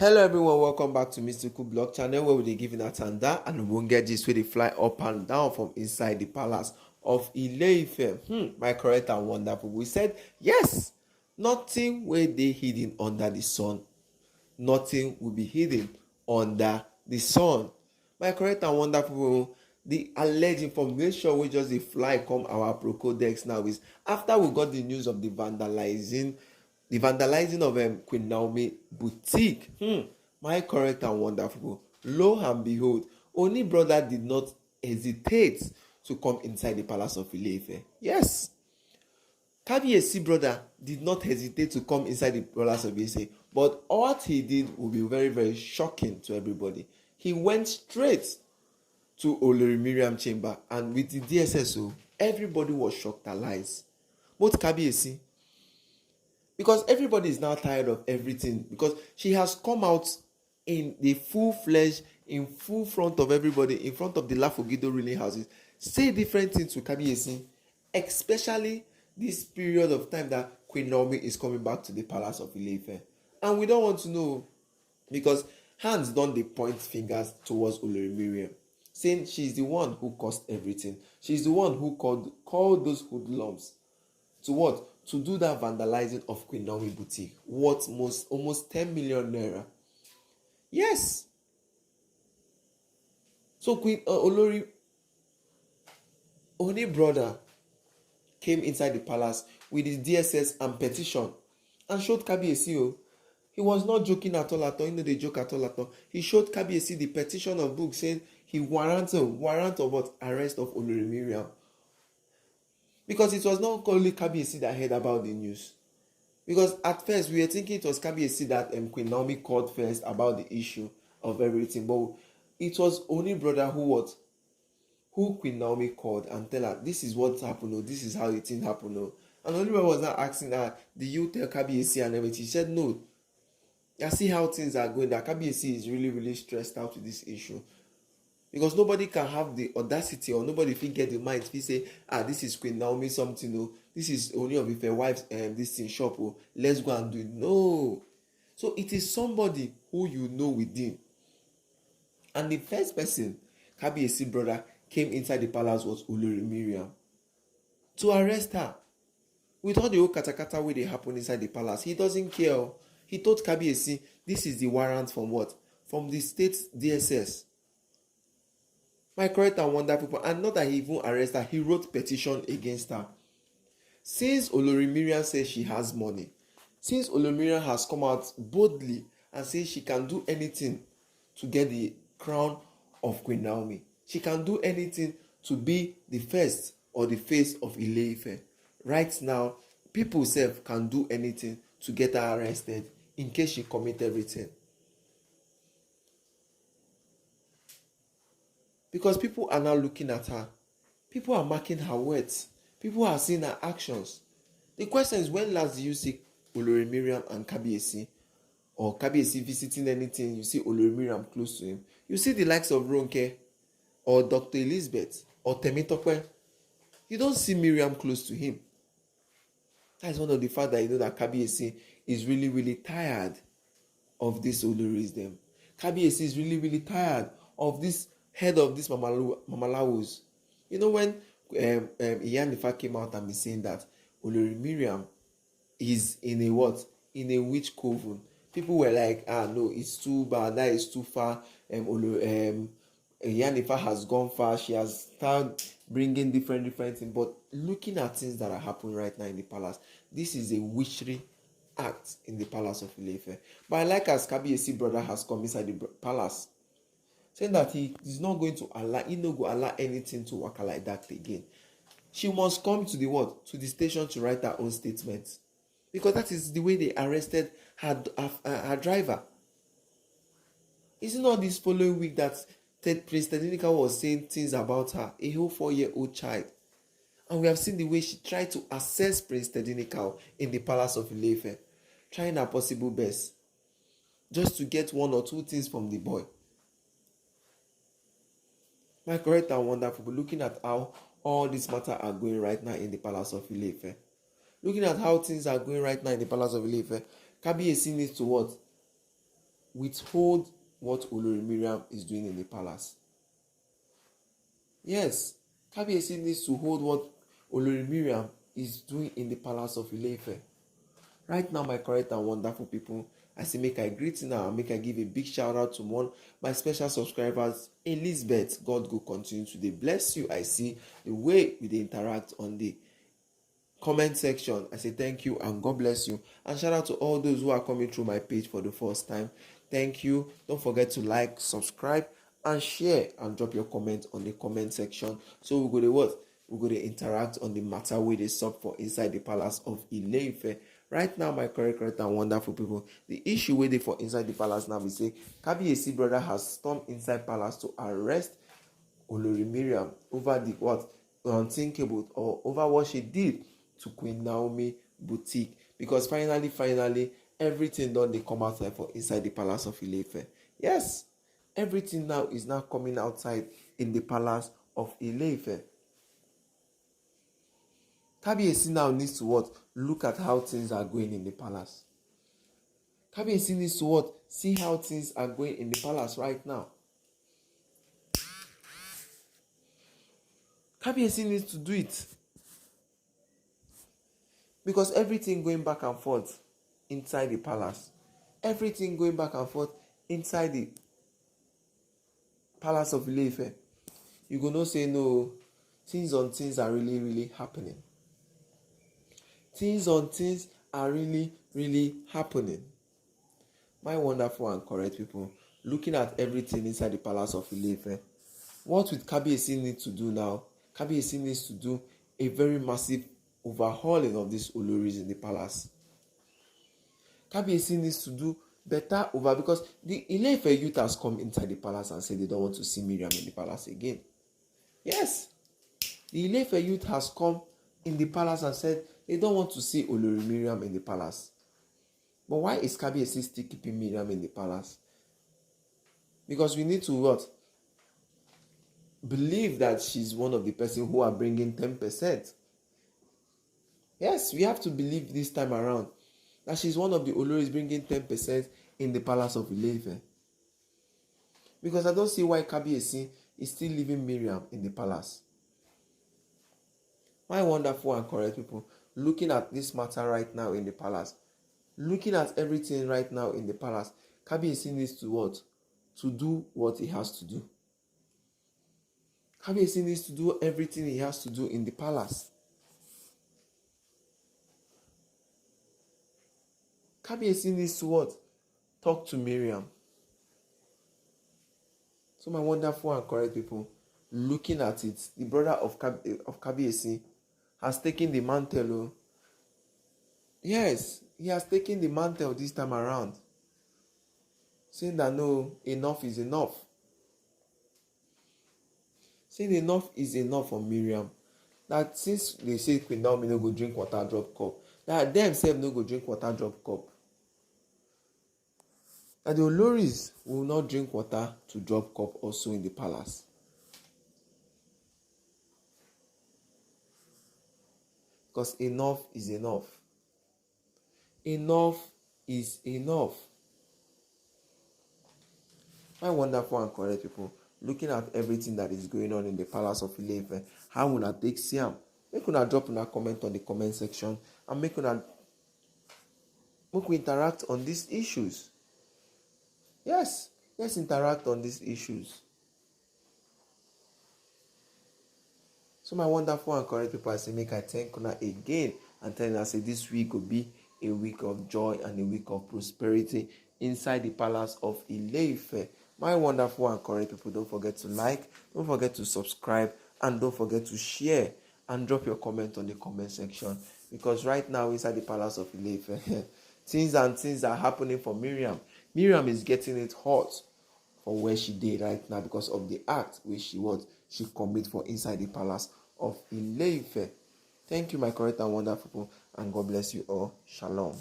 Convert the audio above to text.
Hello everyone, welcome back to Mystical Blog channel where we dey give una tanda and we won't get this where they fly up and down from inside the palace of Ile-Ife. My correct and wonderful. We said yes, nothing will be hidden under the sun. Nothing will be hidden under the sun. My correct and wonderful. The alleged information we just dey fly come our procodex now is after we got the news of the vandalizing of Queen Naomi boutique. My correct and wonderful. Lo and behold, Ooni brother did not hesitate to come inside the palace of Ile-Ife. Yes. Kabiyesi brother did not hesitate to come inside the palace of Ile-Ife. But what he did will be very, very shocking to everybody. He went straight to Olori Miriam chamber, and with the DSSO, everybody was shocked alive. Both Kabiyesi, because everybody is now tired of everything, because she has come out in the full-fledged, in full front of everybody, in front of the Lafogido ruling houses, say different things to Kabiyesi, especially this period of time that Queen Naomi is coming back to the palace of Ile-Ife. And we don't want to know, because hands don't dey point fingers towards Olori Miriam, saying she's the one who caused everything. She's the one who called those hoodlums to what? To do that vandalizing of Queen Naomi boutique, worth almost 10 million naira. Yes. So Queen Olori Ooni brother came inside the palace with his DSS and petition and showed Kabiyesi. He was not joking at all. You know, they joke at all. He showed Kabiyesi the petition of book saying he warrant of what? Arrest of Olori Miriam. Because it was not only Kabiyesi that heard about the news. Because at first we were thinking it was Kabiyesi that Queen Naomi called first about the issue of everything. But it was Ooni brother who Queen Naomi called and tell her, this is what happened, this is how the thing happened. And Ooni brother was not asking her, did you tell Kabiyesi and everything? She said no. I see how things are going, that Kabiyesi is really, really stressed out with this issue. Because nobody can have the audacity, or nobody can get the mind to say, this is Queen Naomi something, this is Ooni of Ife wife's this thing shop, let's go and do it. No. So it is somebody who you know within. And the first person Kabiyesi brother came inside the palace was Olori Miriam to arrest her. With all the whole katakata way they happen inside the palace, he doesn't care. He told Kabiyesi, this is the warrant from what? From the state DSS. My correct and wonderful, and not that he even arrested her, he wrote petition against her. Since Olori Miriam says she has money, since Olori Miriam has come out boldly and says she can do anything to get the crown of Queen Naomi, she can do anything to be the first or the face of Ile-Ife. Right now, people self can do anything to get her arrested in case she commit everything. Because people are now looking at her. People are marking her words. People are seeing her actions. The question is, when last do you see Olori Miriam and Kabiyesi, or Kabiyesi visiting anything, you see Olori Miriam close to him? You see the likes of Ronke, or Dr. Elizabeth, or Temitope. You don't see Miriam close to him. That is one of the fact that you know that Kabiyesi is really, really tired of this Olorism. Kabiyesi is really, really tired of this head of this Mamalawos. You know, when Iyanifa came out and be saying that Olori Miriam is in a what? In a witch coven. People were like, no, it's too bad, that is too far. Iyanifa has gone far. She has started bringing different things. But looking at things that are happening right now in the palace, this is a witchery act in the palace of Ile-Ife. But I like as Kabiyesi brother has come inside the palace, saying that he is not going to allow, he no go allow anything to work like that again. She must come to the what? To the station to write her own statement. Because that is the way they arrested her driver. Is it not this following week that Prince Tedenika was saying things about her, a whole 4-year-old child? And we have seen the way she tried to assess Prince Tedenika in the palace of Ile-Ife, trying her possible best, just to get one or two things from the boy. My correct and wonderful, but looking at how all these matters are going right now in the palace of Ile-Ife, looking at how things are going right now in the palace of Ile-Ife, Kabiyesi needs to what? withhold what Olori Miriam is doing in the palace. Yes, Kabiyesi needs to hold what Olori Miriam is doing in the palace of Ile-Ife. Right now, my correct and wonderful people, I say make I greet now and make I give a big shout out to one my special subscribers, Elizabeth. God go continue to bless you. I see the way we interact on the comment section. I say thank you and God bless you. And shout out to all those who are coming through my page for the first time. Thank you. Don't forget to like, subscribe, and share and drop your comment on the comment section. So we're going to what? We're going to interact on the matter where they sub for inside the palace of Ile-Ife. Right now, my correct and wonderful people, the issue where they for inside the palace now, we say Kabiyesi brother has stormed inside palace to arrest Olori Miriam over the what unthinkable or over what she did to Queen Naomi boutique, because finally everything done they come outside for inside the palace of Ile-Ife. Yes, everything now is now coming outside in the palace of Ile-Ife. Kabiyesi now needs to what? Look at how things are going in the palace. Kabiyesi needs to what? See how things are going in the palace right now. Kabiyesi needs to do it. Because everything going back and forth inside the palace. Everything going back and forth inside the palace of Ile-Ife. You go no say no. Things on things are really happening. Things on things are really happening. My wonderful and correct people, looking at everything inside the palace of Ile-Ife, what would Kabiyesi need to do now? Kabiyesi needs to do a very massive overhauling of these Oloris in the palace. Kabiyesi needs to do better over, because the Ile-Ife youth has come inside the palace and said they don't want to see Miriam in the palace again. Yes, the Ile-Ife youth has come in the palace and said they don't want to see Olori Miriam in the palace. But why is Kabiyesi still keeping Miriam in the palace? Because we need to what? Believe that she's one of the person who are bringing 10%. Yes, we have to believe this time around that she's one of the Oloris bringing 10% in the palace of Ile-Ife. Because I don't see why Kabiyesi is still leaving Miriam in the palace. My wonderful and correct people, looking at this matter right now in the palace, looking at everything right now in the palace, Kabiyesi needs to what? To do what he has to do. Kabiyesi needs to do everything he has to do in the palace. Kabiyesi needs to what? Talk to Miriam. So my wonderful and correct people, looking at it, the brother of Kabiyesi has taken the mantle. Yes, he has taken the mantle this time around, saying that no, enough is enough. Saying enough is enough for Miriam. That since they say Queen Naomi no go drink water drop cup, that them themselves no go drink water drop cup. That the Oloris will not drink water to drop cup also in the palace. Because enough is enough. Enough is enough. My wonderful and correct people, looking at everything that is going on in the palace of Ile-Ife, how will I take Siam? Make una drop una comment on the comment section and make we interact on these issues. Yes, let's interact on these issues. So my wonderful and correct people, I say make I thank una again and tell you, I say this week will be a week of joy and a week of prosperity inside the palace of Ile-Ife. My wonderful and correct people, don't forget to like, don't forget to subscribe, and don't forget to share and drop your comment on the comment section. Because right now inside the palace of Ile-Ife, things are happening for Miriam. Miriam is getting it hot for where she did right now because of the act which she commit for inside the palace of Ile-Ife. Thank you, my correct and wonderful people, and God bless you all. Shalom.